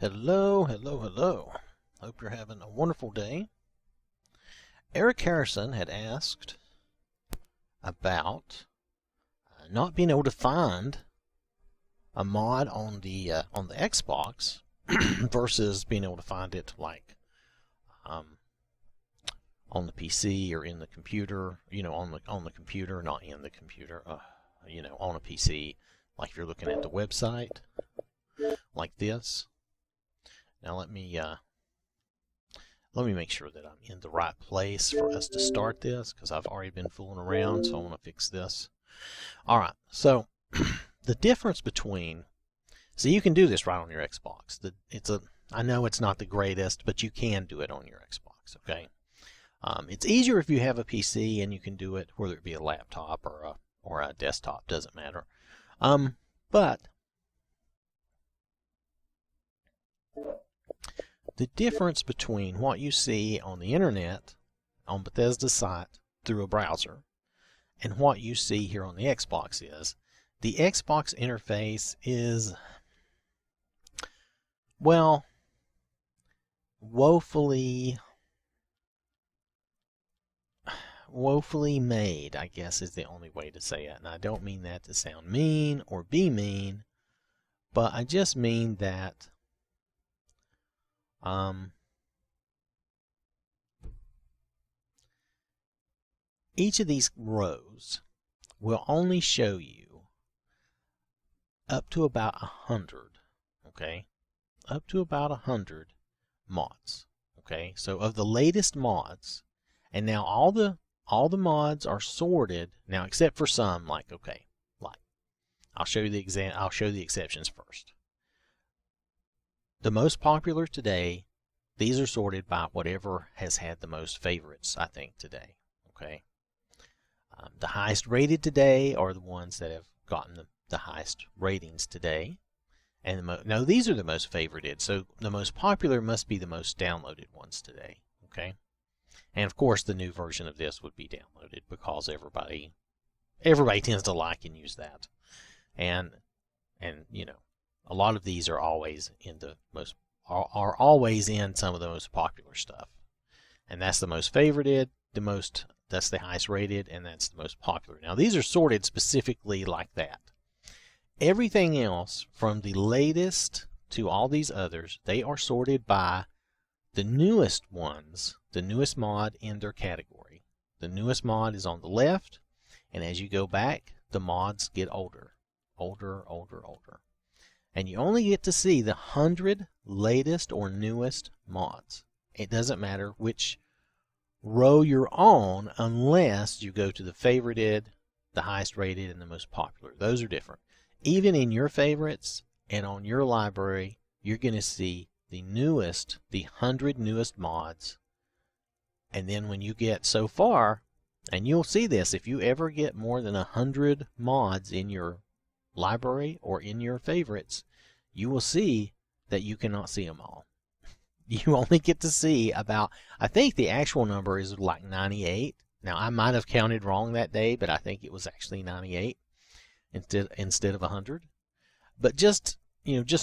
Hello, hello, hello. Hope you're having a wonderful day. Eric Harrison had asked about not being able to find a mod on the Xbox versus being able to find it like on the PC or in the computer. On the computer, not in the computer. On a PC, like if you're looking at the website, like this. Now let me make sure that I'm in the right place for us to start this, because I've already been fooling around, so I want to fix this. All right, so the difference between, so you can do this right on your Xbox. I know it's not the greatest, but you can do it on your Xbox. Okay, it's easier if you have a PC and you can do it, whether it be a laptop or a desktop, doesn't matter. But the difference between what you see on the internet, on Bethesda's site, through a browser, and what you see here on the Xbox is, the Xbox interface is, well, woefully made, I guess is the only way to say it. And I don't mean that to sound mean or be mean, but I just mean that each of these rows will only show you up to about 100, okay? Up to about 100 mods, okay? So of the latest mods, and now all the mods are sorted now, except for some, like I'll show you the exceptions first. The most popular today, these are sorted by whatever has had the most favorites, I think, today. Okay. The highest rated today are the ones that have gotten the highest ratings today. And no, these are the most favorited. So the most popular must be the most downloaded ones today. Okay. And of course, the new version of this would be downloaded because everybody tends to like and use that. And a lot of these are always in are always in some of the most popular stuff. And that's the most favorited, that's the highest rated, and that's the most popular. Now these are sorted specifically like that. Everything else from the latest to all these others, they are sorted by the newest ones, the newest mod in their category. The newest mod is on the left, and as you go back, the mods get older. Older. And you only get to see the 100 latest or newest mods. It doesn't matter which row you're on unless you go to the favorited, the highest rated, and the most popular. Those are different. Even in your favorites and on your library, you're going to see the 100 newest mods. And then when you get so far, and you'll see this, if you ever get more than 100 mods in your library or in your favorites, you will see that you cannot see them all. You only get to see about, I think the actual number is like 98. Now I might have counted wrong that day, but I think it was actually 98 instead of 100. But just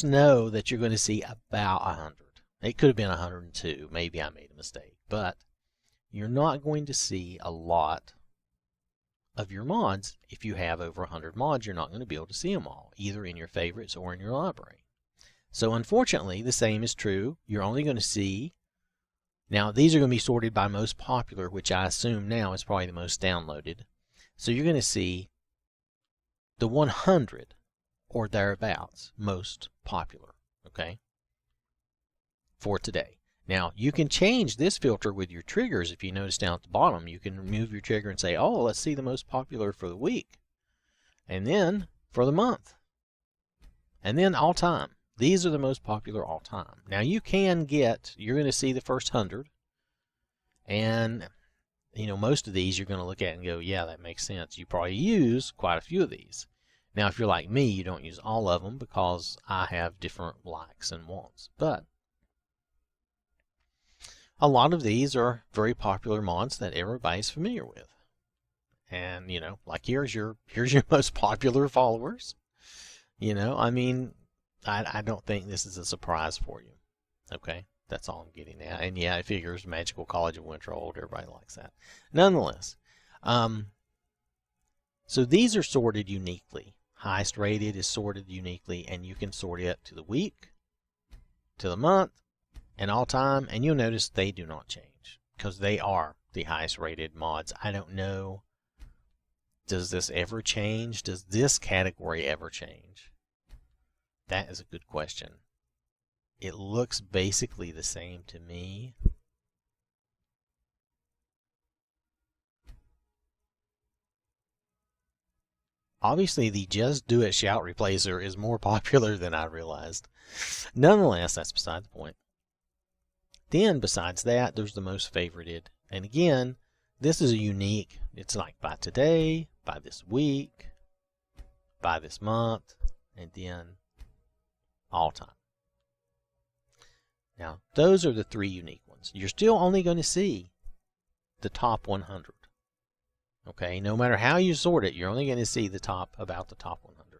know that you're going to see about 100. It could have been 102. Maybe I made a mistake, but you're not going to see a lot of your mods. If you have over 100 mods, you're not going to be able to see them all, either in your favorites or in your library. So unfortunately, the same is true. You're only going to see, now these are going to be sorted by most popular, which I assume now is probably the most downloaded. So you're going to see the 100 or thereabouts most popular, okay, for today. Now, you can change this filter with your triggers. If you notice down at the bottom, you can remove your trigger and say, oh, let's see the most popular for the week. And then for the month. And then all time. These are the most popular all time. Now, you're going to see the first 100. And, most of these you're going to look at and go, yeah, that makes sense. You probably use quite a few of these. Now, if you're like me, you don't use all of them because I have different likes and wants. But a lot of these are very popular mods that everybody's familiar with. And, like here's your most popular followers. I mean, I don't think this is a surprise for you. Okay, that's all I'm getting at. And yeah, it figures Magical College of Winterhold. Everybody likes that. Nonetheless, so these are sorted uniquely. Highest rated is sorted uniquely, and you can sort it to the week, to the month, and all time, and you'll notice they do not change because they are the highest rated mods. I don't know, does this ever change? Does this category ever change? That is a good question. It looks basically the same to me. Obviously, the Just Do It Shout Replacer is more popular than I realized. Nonetheless, that's beside the point. Then, besides that, there's the most favorited. And again, this is a unique. It's like by today, by this week, by this month, and then all time. Now, those are the 3 unique ones. You're still only going to see the top 100. Okay, no matter how you sort it, you're only going to see about the top 100.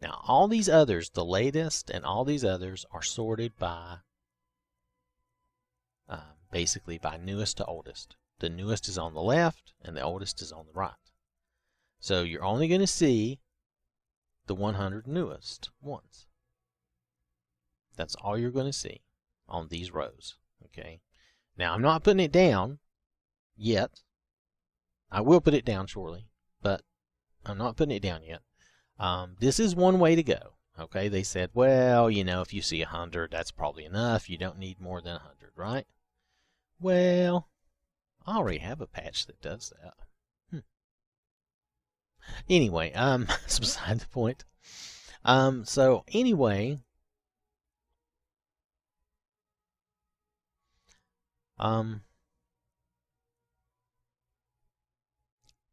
Now, all these others, the latest and all these others, are sorted by basically by newest to oldest. The newest is on the left and the oldest is on the right. So you're only going to see the 100 newest ones. That's all you're going to see on these rows. Okay. Now, I'm not putting it down yet. I will put it down shortly, but I'm not putting it down yet. This is one way to go. Okay, they said, well, you know, if you see 100, that's probably enough. You don't need more than 100, right? Well, I already have a patch that does that. Anyway, it's beside the point. So anyway,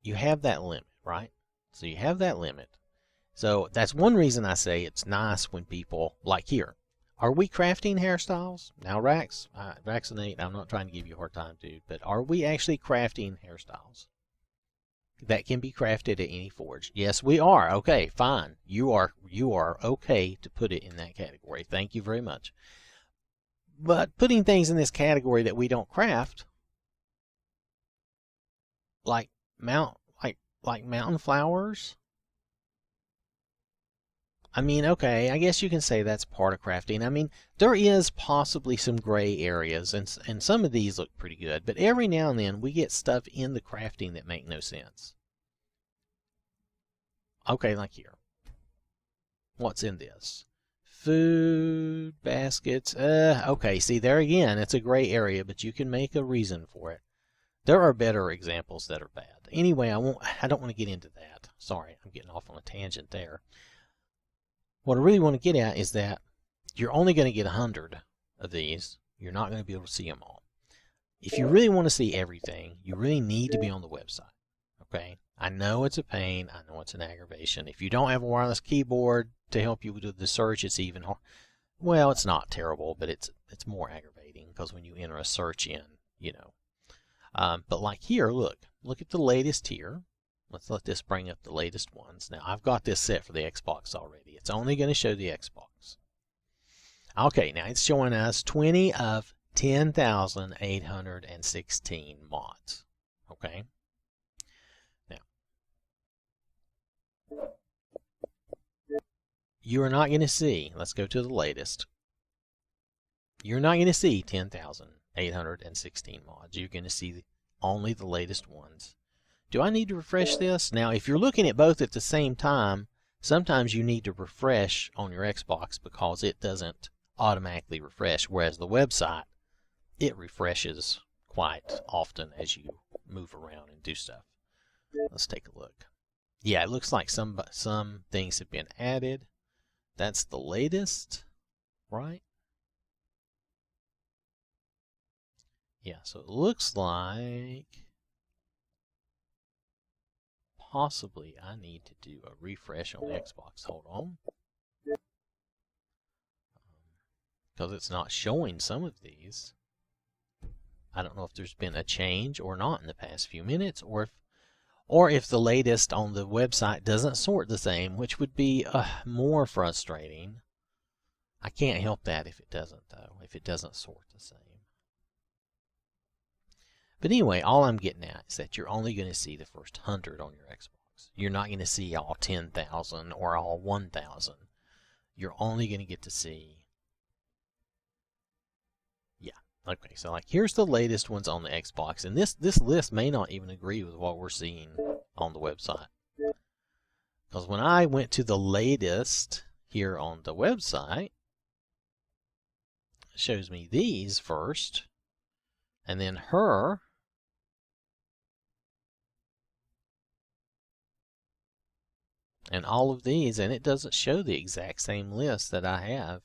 you have that limit, right? So you have that limit. So that's one reason I say it's nice when people, like here, are we crafting hairstyles? Now, Vaccinate, I'm not trying to give you a hard time, dude, but are we actually crafting hairstyles that can be crafted at any forge? Yes, we are. Okay, fine. You are okay to put it in that category. Thank you very much. But putting things in this category that we don't craft, like mountain flowers, I mean, okay, I guess you can say that's part of crafting. I mean, there is possibly some gray areas, and some of these look pretty good, but every now and then we get stuff in the crafting that make no sense. Okay, like here. What's in this? Food, baskets. Okay, see, there again, it's a gray area, but you can make a reason for it. There are better examples that are bad. Anyway, I don't want to get into that. Sorry, I'm getting off on a tangent there. What I really want to get at is that you're only going to get 100 of these. You're not going to be able to see them all. If you really want to see everything, you really need to be on the website. Okay? I know it's a pain. I know it's an aggravation. If you don't have a wireless keyboard to help you with the search, it's even hard. Well, it's not terrible, but it's more aggravating because when you enter a search in, you know. But like here, look at the latest here. Let's let this bring up the latest ones. Now, I've got this set for the Xbox already. It's only going to show the Xbox. Okay, now it's showing us 20 of 10,816 mods. Okay? Now, you are not going to see, let's go to the latest. You're not going to see 10,816 mods. You're going to see only the latest ones. Do I need to refresh this? Now, if you're looking at both at the same time, sometimes you need to refresh on your Xbox because it doesn't automatically refresh, whereas the website, it refreshes quite often as you move around and do stuff. Let's take a look. Yeah, it looks like some things have been added. That's the latest, right? Yeah, so it looks like possibly I need to do a refresh on the Xbox. Hold on. Because it's not showing some of these. I don't know if there's been a change or not in the past few minutes, or if the latest on the website doesn't sort the same, which would be more frustrating. I can't help that if it doesn't, though, if it doesn't sort the same. But anyway, all I'm getting at is that you're only going to see the first 100 on your Xbox. You're not going to see all 10,000 or all 1,000. You're only going to get to see, yeah, okay, so like here's the latest ones on the Xbox, and this list may not even agree with what we're seeing on the website. Because when I went to the latest here on the website, it shows me these first, and then her, and all of these, and it doesn't show the exact same list that I have.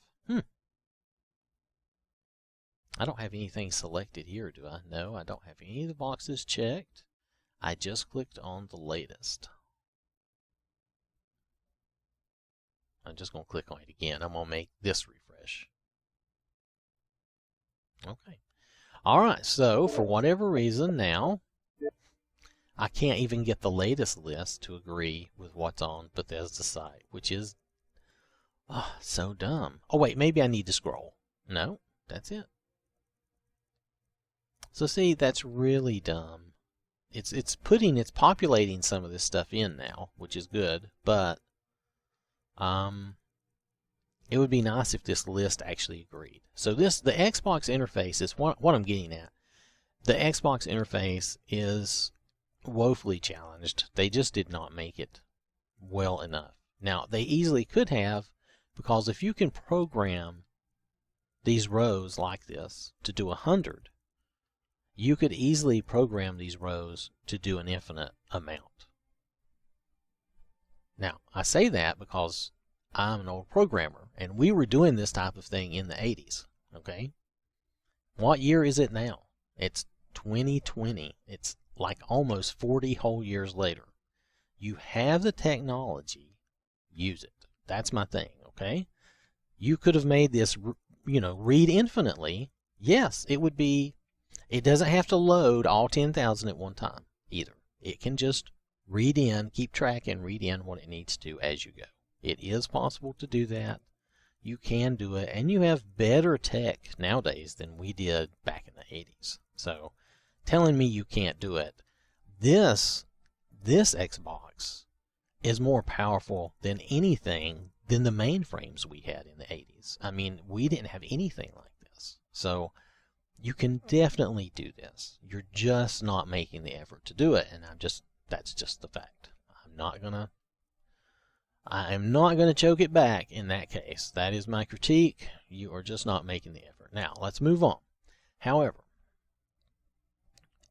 I don't have anything selected here, do I? No, I don't have any of the boxes checked. I just clicked on the latest. I'm just going to click on it again. I'm going to make this refresh. Okay. All right, so for whatever reason now, I can't even get the latest list to agree with what's on Bethesda's site, which is so dumb. Oh, wait, maybe I need to scroll. No, that's it. So see, that's really dumb. It's populating some of this stuff in now, which is good, but it would be nice if this list actually agreed. So the Xbox interface is what I'm getting at. The Xbox interface is woefully challenged. They just did not make it well enough. Now, they easily could have, because if you can program these rows like this to do 100, you could easily program these rows to do an infinite amount. Now, I say that because I'm an old programmer, and we were doing this type of thing in the 80s, okay? What year is it now? It's 2020. It's like almost 40 whole years later. You have the technology, use it. That's my thing, okay? You could have made this, read infinitely. Yes, it would be. It doesn't have to load all 10,000 at one time either. It can just read in, keep track, and read in what it needs to as you go. It is possible to do that. You can do it, and you have better tech nowadays than we did back in the 80s. So, telling me you can't do it, this Xbox is more powerful than anything than the mainframes we had in the 80s. I mean, we didn't have anything like this. So, you can definitely do this. You're just not making the effort to do it, and that's just the fact. I'm not gonna choke it back in that case. That is my critique. You are just not making the effort. Now, let's move on. However,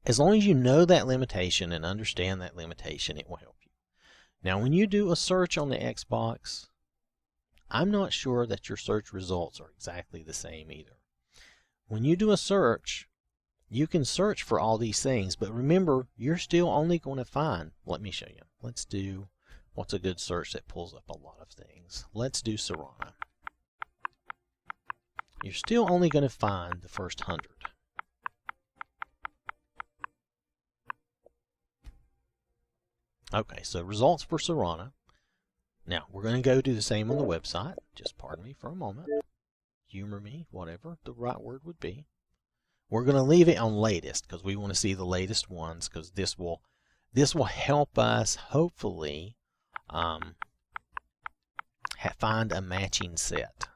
as long as you know that limitation and understand that limitation, it will help you. Now, when you do a search on the Xbox, I'm not sure that your search results are exactly the same either. When you do a search, you can search for all these things, but remember, you're still only going to find, let me show you. Let's do, what's a good search that pulls up a lot of things? Let's do Serana. You're still only going to find the first 100. Okay, so results for Serana. Now, we're going to go do the same on the website. Just pardon me for a moment. Humor me, whatever the right word would be. We're going to leave it on latest because we want to see the latest ones, because this will help us hopefully find a matching set.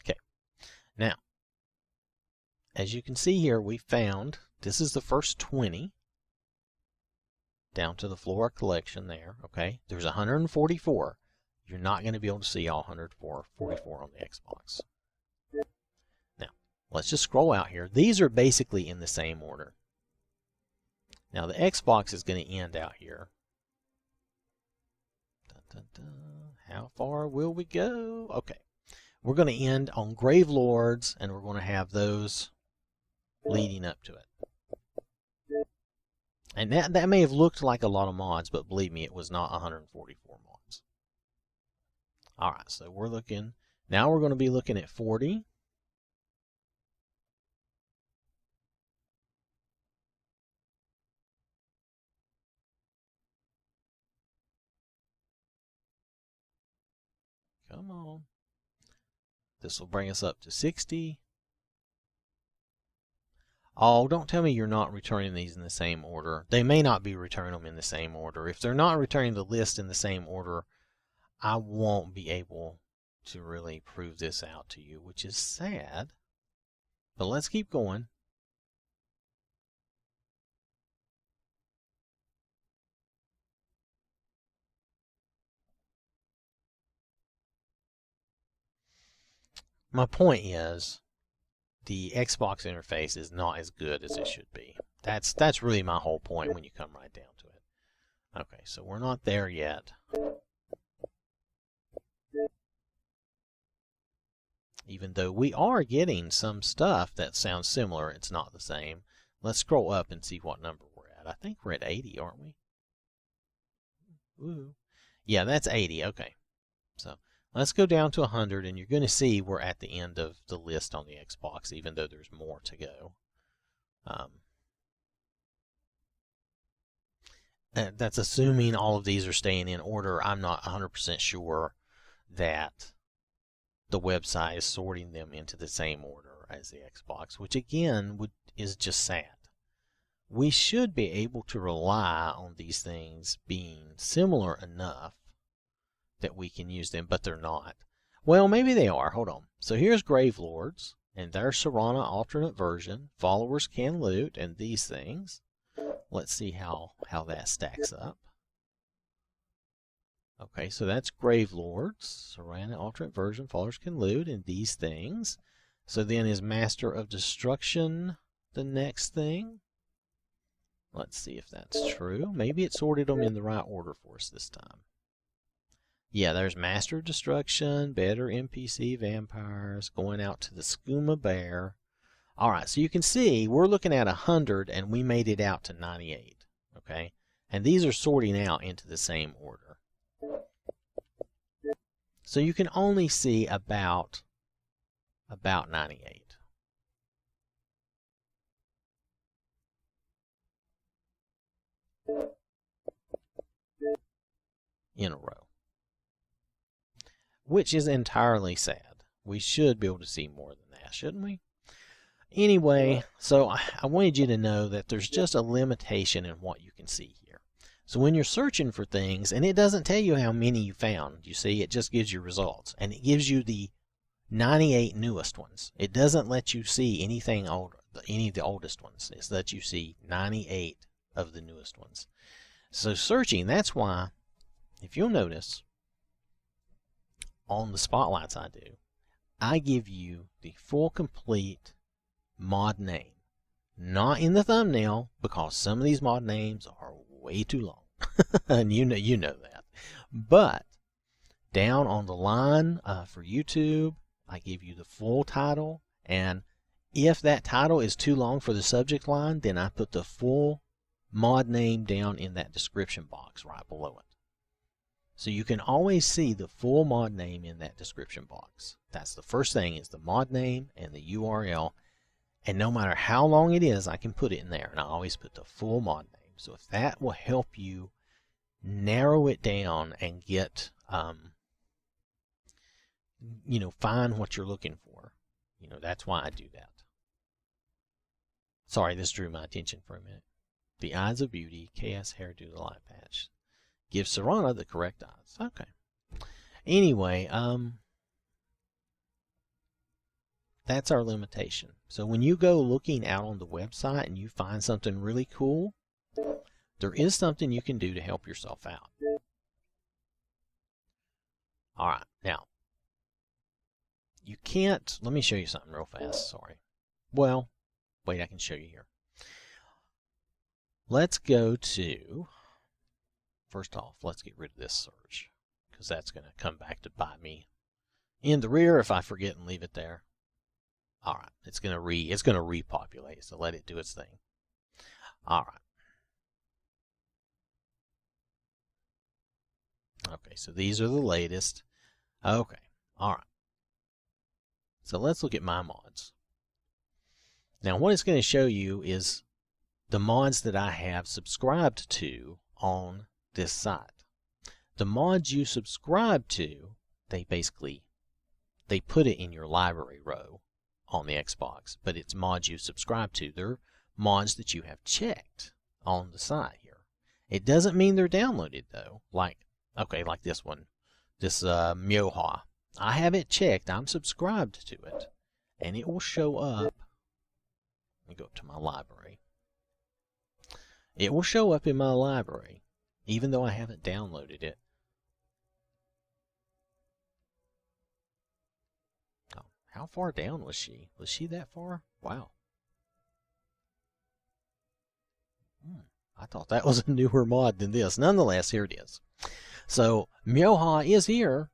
Okay, now as you can see here, we found this is the first 20 down to the Flora collection there. Okay, there's 144. You're not going to be able to see all 144 on the Xbox. Now, let's just scroll out here. These are basically in the same order. Now, the Xbox is going to end out here. Dun, dun, dun. How far will we go? Okay, we're going to end on Grave Lords, and we're going to have those leading up to it. And that may have looked like a lot of mods, but believe me, it was not 144 mods. Alright, so we're looking, now we're going to be looking at 40. Come on. This will bring us up to 60. Oh, don't tell me you're not returning these in the same order. They may not be returning them in the same order. If they're not returning the list in the same order, I won't be able to really prove this out to you, which is sad. But let's keep going. My point is, the Xbox interface is not as good as it should be. That's really my whole point when you come right down to it. Okay, so we're not there yet. Even though we are getting some stuff that sounds similar, it's not the same. Let's scroll up and see what number we're at. I think we're at 80, aren't we? Ooh. Yeah, that's 80. Okay. So let's go down to 100, and you're going to see we're at the end of the list on the Xbox, even though there's more to go. That's assuming all of these are staying in order. I'm not 100% sure that the website is sorting them into the same order as the Xbox, which again is just sad. We should be able to rely on these things being similar enough that we can use them, but they're not. Well, maybe they are. Hold on. So here's Gravelords, and their Serana alternate version. Followers can loot, and these things. Let's see how that stacks up. Okay, so that's Gravelords, Serana alternate version. Followers can loot, and these things. So then is Master of Destruction the next thing? Let's see if that's true. Maybe it sorted them in the right order for us this time. Yeah, there's Master of Destruction, Better NPC Vampires, going out to the Skooma Bear. Alright, so you can see we're looking at 100 and we made it out to 98. Okay? And these are sorting out into the same order. So you can only see about 98. In a row. Which is entirely sad. We should be able to see more than that, shouldn't we? Anyway, so I wanted you to know that there's just a limitation in what you can see here. So when you're searching for things, and it doesn't tell you how many you found, you see, it just gives you results. And it gives you the 98 newest ones. It doesn't let you see anything older, any of the oldest ones. It's that you see 98 of the newest ones. So searching, that's why, if you'll notice, on the spotlights I give you the full complete mod name. Not in the thumbnail, because some of these mod names are way too long. And you know that. But down on the line for YouTube, I give you the full title, and if that title is too long for the subject line, then I put the full mod name down in that description box right below it. So you can always see the full mod name in that description box. That's the first thing, is the mod name and the URL. And no matter how long it is, I can put it in there. And I always put the full mod name. So if that will help you narrow it down and get, find what you're looking for. That's why I do that. Sorry, this drew my attention for a minute. The Eyes of Beauty, KS Hairdo, the Light Patch. Give Serana the correct eyes. Okay. Anyway, that's our limitation. So when you go looking out on the website and you find something really cool, there is something you can do to help yourself out. Alright, now, you can't, let me show you something real fast, sorry. Well, wait, I can show you here. Let's go to, first off, let's get rid of this search, because that's going to come back to bite me in the rear if I forget and leave it there. All right, it's going to repopulate, so let it do its thing. All right. Okay, so these are the latest. Okay, all right. So let's look at my mods. Now, what it's going to show you is the mods that I have subscribed to on this site. The mods you subscribe to they put it in your library row on the Xbox, but it's mods you subscribe to. They're mods that you have checked on the side here. It doesn't mean they're downloaded though. Like this one, this Myoha. I have it checked. I'm subscribed to it, and it will show up. Let me go up to my library. It will show up in my library, even though I haven't downloaded it. Oh, how far down was she? Was she that far? Wow. I thought that was a newer mod than this. Nonetheless, here it is. So Myoha is here.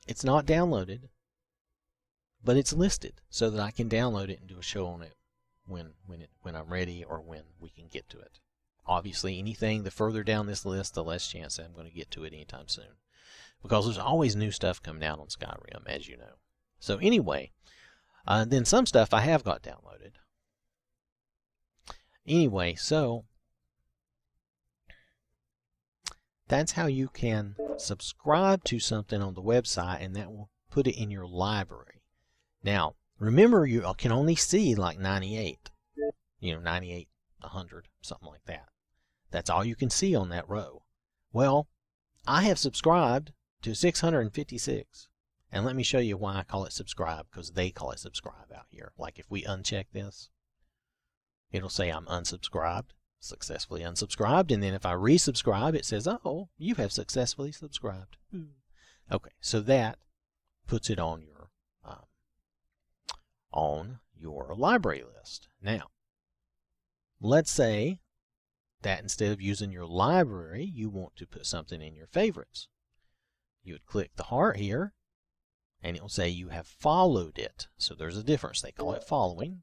It's not downloaded, but it's listed so that I can download it and do a show on it when I'm ready, or when we can get to it. Obviously, anything the further down this list, the less chance that I'm going to get to it anytime soon, because there's always new stuff coming out on Skyrim, as you know. So anyway, then some stuff I have got downloaded. Anyway, so that's how you can subscribe to something on the website, and that will put it in your library. Now, remember, you can only see like 98, 98, 100, something like that. That's all you can see on that row. Well, I have subscribed to 656. And let me show you why I call it subscribe, because they call it subscribe out here. Like if we uncheck this, it'll say I'm unsubscribed, successfully unsubscribed, and then if I resubscribe, it says, oh, you have successfully subscribed. Okay, so that puts it on your library list. Now, let's say that instead of using your library, you want to put something in your favorites. You would click the heart here, and it will say you have followed it. So there's a difference. They call it following.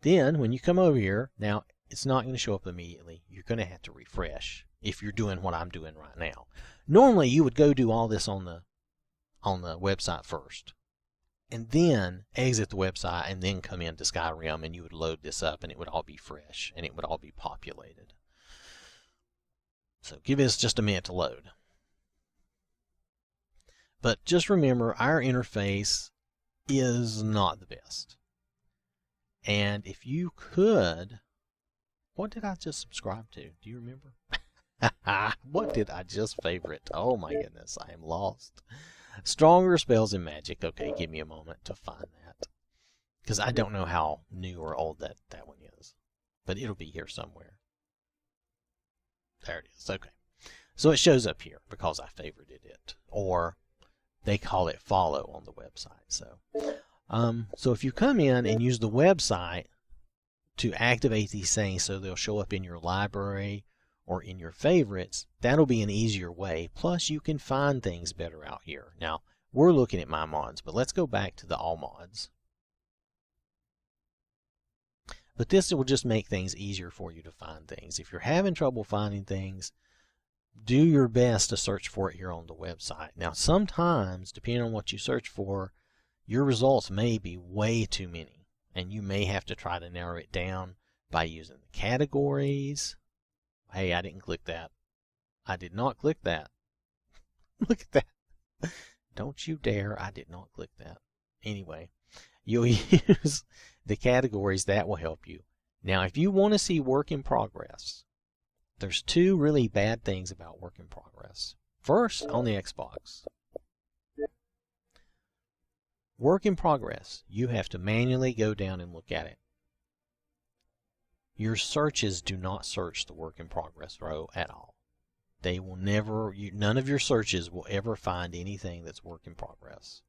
Then when you come over here, now it's not going to show up immediately. You're going to have to refresh if you're doing what I'm doing right now. Normally you would go do all this on the website first, and then exit the website, and then come into Skyrim, and you would load this up, and it would all be fresh, and it would all be populated. So give us just a minute to load. But just remember, our interface is not the best. And if you could, what did I just subscribe to? Do you remember? What did I just favorite? Oh my goodness, I am lost. Stronger spells and magic. Okay, give me a moment to find that, because I don't know how new or old that one is, but it'll be here somewhere. There it is. Okay, so it shows up here because I favorited it, or they call it follow on the website. So if you come in and use the website to activate these things so they'll show up in your library or in your favorites, that'll be an easier way. Plus, you can find things better out here. Now, we're looking at my mods, but let's go back to the all mods. But this will just make things easier for you to find things. If you're having trouble finding things, do your best to search for it here on the website. Now, sometimes, depending on what you search for, your results may be way too many, and you may have to try to narrow it down by using the categories. Hey, I didn't click that. I did not click that. Look at that. Don't you dare. I did not click that. Anyway, you'll use the categories. That will help you. Now, if you want to see work in progress, there's two really bad things about work in progress. First, on the Xbox. Work in progress, you have to manually go down and look at it. Your searches do not search the work in progress row at all. They will never, none of your searches will ever find anything that's work in progress.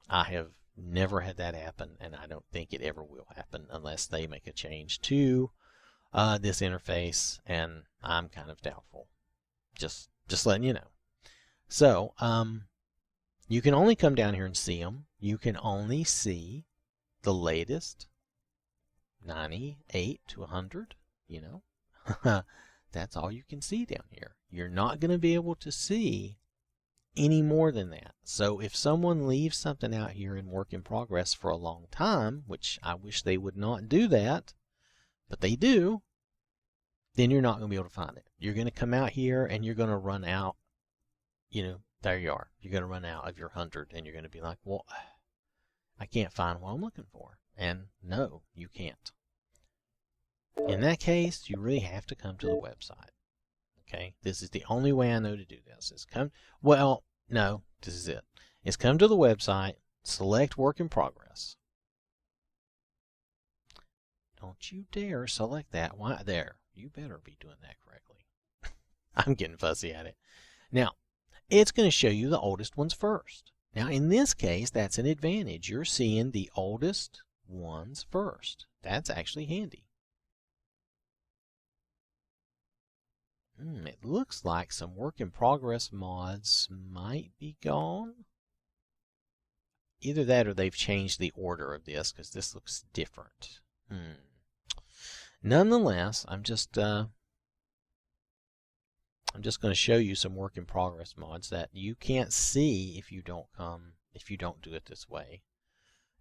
I have never had that happen, and I don't think it ever will happen unless they make a change to this interface, and I'm kind of doubtful. Just letting you know. So, you can only come down here and see them. You can only see the latest 98 to 100, you know. That's all you can see down here. You're not going to be able to see any more than that. So if someone leaves something out here in work in progress for a long time, which I wish they would not do that, but they do, then you're not going to be able to find it. You're going to come out here and you're going to run out, there you are. You're going to run out of your 100 and you're going to be like, well, I can't find what I'm looking for. And no, you can't. In that case, you really have to come to the website. Okay, this is the only way I know to do this. No, this is it. Is come to the website, select work in progress. Don't you dare select that. Why there? You better be doing that correctly. I'm getting fussy at it. Now, it's going to show you the oldest ones first. Now, in this case, that's an advantage. You're seeing the oldest ones first. That's actually handy. It looks like some work in progress mods might be gone. Either that or they've changed the order of this because this looks different. Nonetheless, I'm just going to show you some work in progress mods that you can't see if you don't do it this way.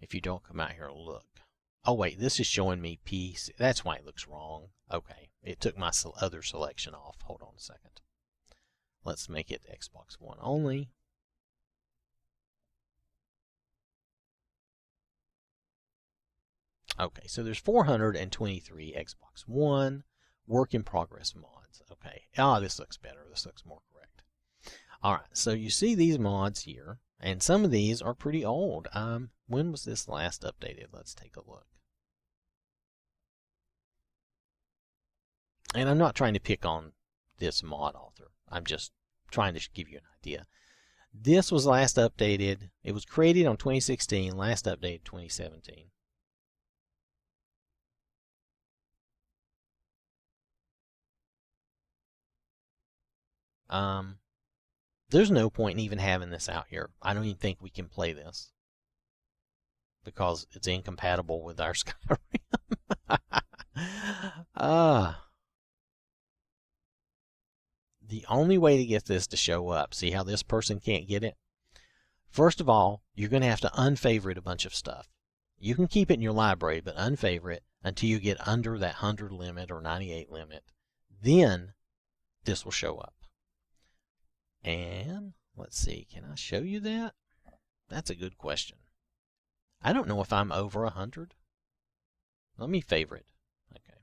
If you don't come out here and look. Oh wait, this is showing me PC. That's why it looks wrong. Okay, it took my other selection off. Hold on a second. Let's make it Xbox One only. Okay, so there's 423 Xbox One work in progress mods. Okay, this looks better. This looks more correct. All right, so you see these mods here, and some of these are pretty old. When was this last updated? Let's take a look. And I'm not trying to pick on this mod author. I'm just trying to give you an idea. This was last updated. It was created on 2016, last updated 2017. There's no point in even having this out here. I don't even think we can play this because it's incompatible with our Skyrim. The only way to get this to show up, see how this person can't get it? First of all, you're going to have to unfavorite a bunch of stuff. You can keep it in your library, but unfavorite until you get under that 100 limit or 98 limit. Then this will show up. And let's see, can I show you that? That's a good question. I don't know if I'm over 100. Let me favorite. Okay.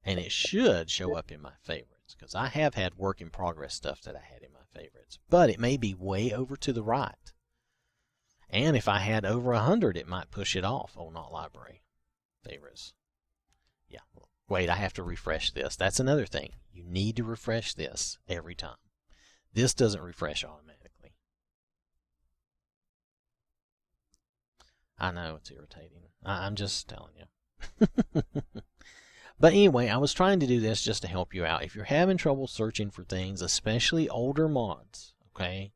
And it should show up in my favorites because I have had work in progress stuff that I had in my favorites. But it may be way over to the right. And if I had over 100, it might push it off. Oh, not library. Favorites. Yeah. Wait, I have to refresh this. That's another thing. You need to refresh this every time. This doesn't refresh automatically. I know it's irritating. I'm just telling you. But anyway, I was trying to do this just to help you out. If you're having trouble searching for things, especially older mods, okay?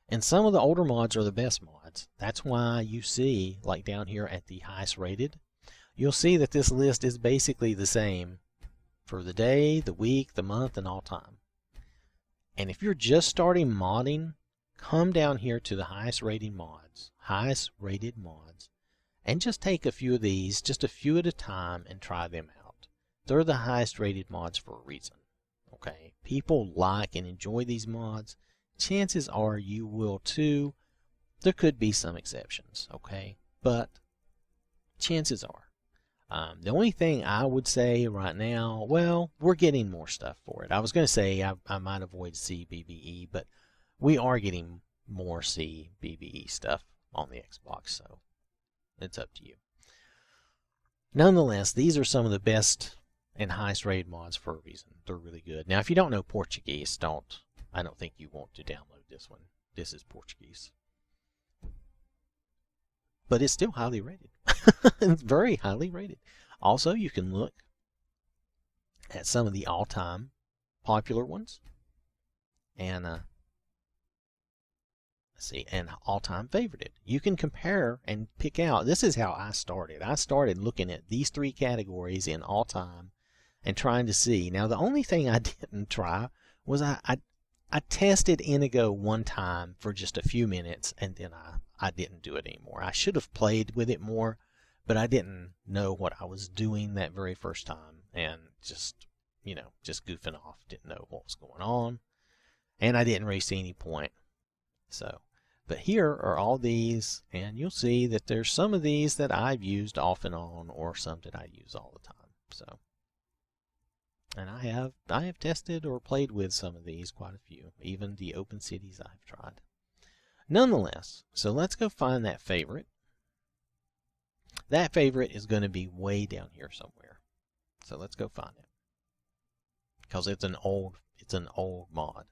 And some of the older mods are the best mods. That's why you see, like down here at the highest rated, you'll see that this list is basically the same for the day, the week, the month, and all time. And if you're just starting modding, come down here to the highest rated mods, and just take a few of these, just a few at a time, and try them out. They're the highest rated mods for a reason. Okay, people like and enjoy these mods. Chances are you will too. There could be some exceptions, okay, but chances are. The only thing I would say right now, well, we're getting more stuff for it. I was going to say I might avoid CBBE, but we are getting more CBBE stuff on the Xbox, so it's up to you. Nonetheless, these are some of the best and highest rated mods for a reason. They're really good. Now, if you don't know Portuguese, I don't think you want to download this one. This is Portuguese. But it's still highly rated. It's very highly rated. Also, you can look at some of the all-time popular ones. And let's see, and all-time favorited. You can compare and pick out. This is how I started. I started looking at these three categories in all-time and trying to see. Now, the only thing I didn't try was I tested Inigo one time for just a few minutes, and then I didn't do it anymore. I should have played with it more, but I didn't know what I was doing that very first time, and just just goofing off, didn't know what was going on, and I didn't really see any point. So, but here are all these, and you'll see that there's some of these that I've used off and on, or some that I use all the time. So, and I have tested or played with some of these, quite a few, even the open cities I've tried. Nonetheless, so let's go find that favorite. That favorite is going to be way down here somewhere. So let's go find it, because it's an old mod.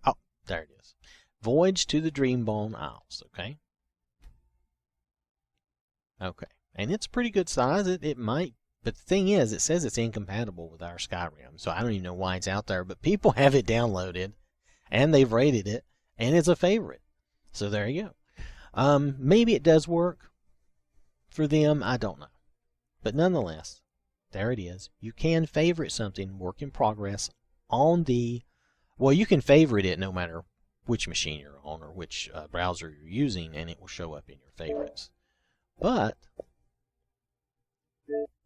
Oh, there it is. Voyage to the Dreambone Isles. Okay. Okay, and it's pretty good size. It might, but the thing is, it says it's incompatible with our Skyrim, so I don't even know why it's out there. But people have it downloaded, and they've rated it, and it's a favorite. So there you go. Maybe it does work for them. I don't know, but nonetheless, there it is. You can favorite something, work in progress, on the. Well, you can favorite it no matter which machine you're on or which browser you're using, and it will show up in your favorites. But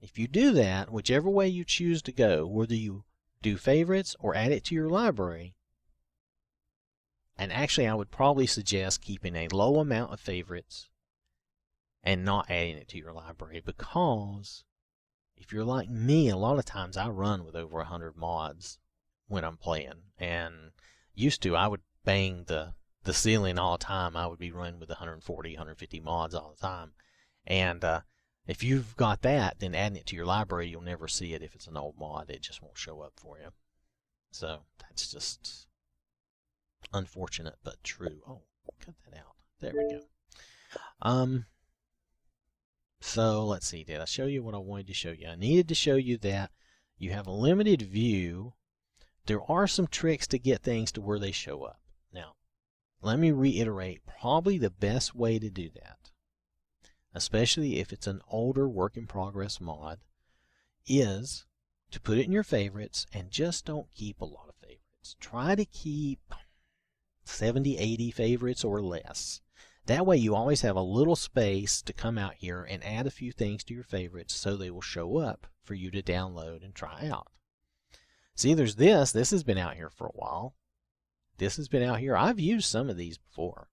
if you do that, whichever way you choose to go, whether you do favorites or add it to your library, and actually I would probably suggest keeping a low amount of favorites and not adding it to your library, because if you're like me, a lot of times I run with over 100 mods when I'm playing, and used to I would bang the ceiling all the time. I would be running with 140, 150 mods all the time. And if you've got that, then adding it to your library, you'll never see it. If it's an old mod, it just won't show up for you. So that's just unfortunate, but true. Oh, cut that out. There we go. So let's see. Did I show you what I wanted to show you? I needed to show you that you have a limited view. There are some tricks to get things to where they show up. Now, let me reiterate, probably the best way to do that, especially if it's an older work in progress mod, is to put it in your favorites and just don't keep a lot of favorites. Try to keep 70, 80 favorites or less. That way you always have a little space to come out here and add a few things to your favorites so they will show up for you to download and try out. See, there's this. This has been out here for a while. This has been out here. I've used some of these before.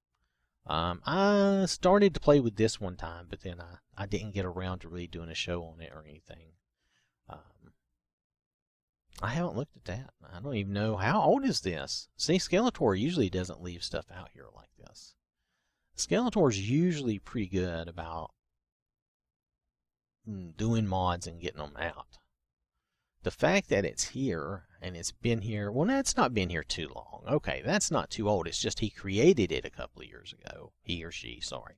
I started to play with this one time, but then I didn't get around to really doing a show on it or anything. I haven't looked at that. I don't even know. How old is this? See, Skeletor usually doesn't leave stuff out here like this. Skeletor's usually pretty good about doing mods and getting them out. The fact that it's here, and it's been here, well, that's not been here too long. Okay, that's not too old. It's just he created it a couple of years ago. He or she, sorry.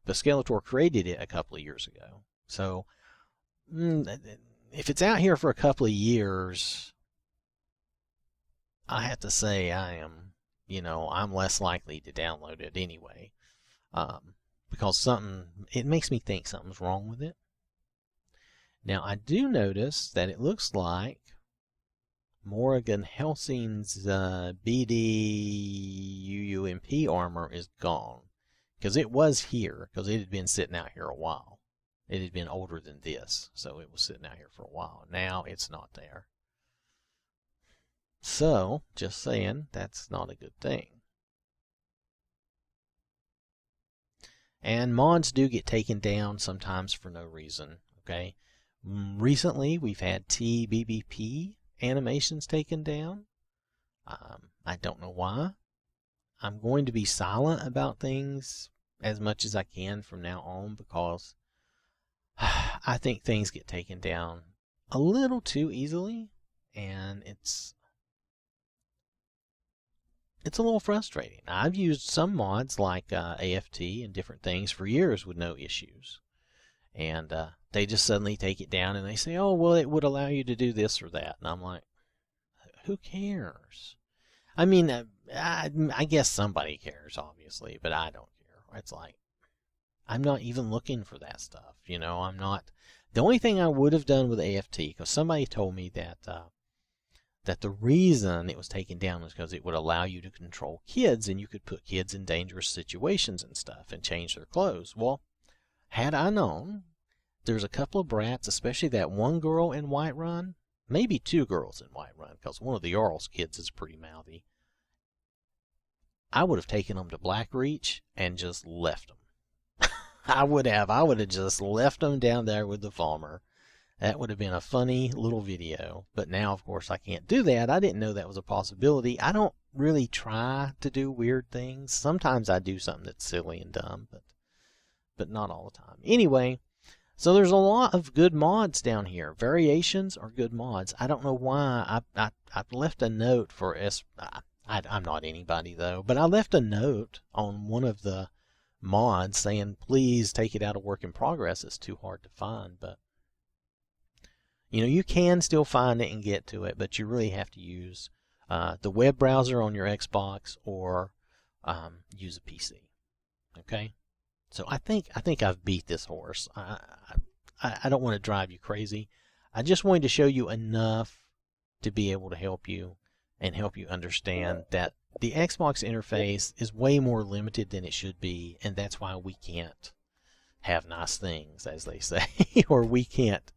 But Skeletor created it a couple of years ago. So, if it's out here for a couple of years, I have to say I'm less likely to download it anyway. Because it makes me think something's wrong with it. Now, I do notice that it looks like Morrigan Helsing's BD-UUMP armor is gone. Because it was here, because it had been sitting out here a while. It had been older than this, so it was sitting out here for a while. Now it's not there. So, just saying, that's not a good thing. And mods do get taken down sometimes for no reason, okay? Recently, we've had TBBP animations taken down. I don't know why. I'm going to be silent about things as much as I can from now on, because I think things get taken down a little too easily, and it's a little frustrating. I've used some mods like AFT and different things for years with no issues. And they just suddenly take it down and they say, oh, well, it would allow you to do this or that. And I'm like, who cares? I mean, I guess somebody cares, obviously, but I don't care. It's like, I'm not even looking for that stuff. I'm not. The only thing I would have done with AFT, because somebody told me that the reason it was taken down was because it would allow you to control kids, and you could put kids in dangerous situations and stuff and change their clothes. Well, had I known, there's a couple of brats, especially that one girl in Whiterun, maybe two girls in Whiterun, because one of the Jarl's kids is pretty mouthy. I would have taken them to Blackreach and just left them. I would have just left them down there with the farmer. That would have been a funny little video. But now, of course, I can't do that. I didn't know that was a possibility. I don't really try to do weird things. Sometimes I do something that's silly and dumb, but not all the time. Anyway, so there's a lot of good mods down here. Variations are good mods. I don't know why. I've left a note for I'm not anybody, though, but I left a note on one of the mods saying, please take it out of work in progress. It's too hard to find, but you can still find it and get to it, but you really have to use the web browser on your Xbox or use a PC. Okay, so I think I've beat this horse. I don't want to drive you crazy. I just wanted to show you enough to be able to help you and help you understand that the Xbox interface is way more limited than it should be, and that's why we can't have nice things, as they say, or we can't.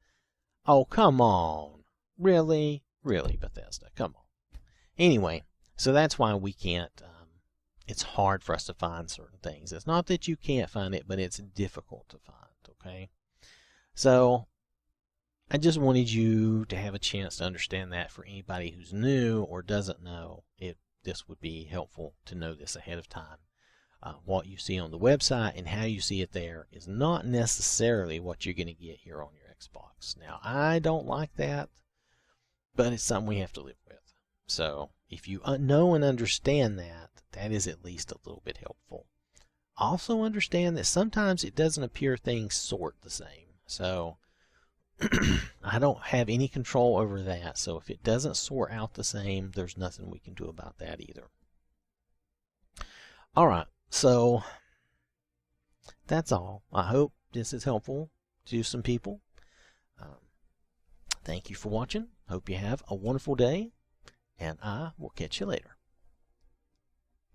Oh, come on. Really? Really, Bethesda? Come on. Anyway, so that's why we can't, it's hard for us to find certain things. It's not that you can't find it, but it's difficult to find, okay? So I just wanted you to have a chance to understand that. For anybody who's new or doesn't know, this would be helpful to know this ahead of time. What you see on the website and how you see it there is not necessarily what you're going to get here on your Xbox. Now, I don't like that, but it's something we have to live with. So if you know and understand that, that is at least a little bit helpful. Also understand that sometimes it doesn't appear things sort the same. So I don't have any control over that. So if it doesn't sort out the same, there's nothing we can do about that either. All right, so that's all. I hope this is helpful to some people. Thank you for watching. Hope you have a wonderful day, and I will catch you later.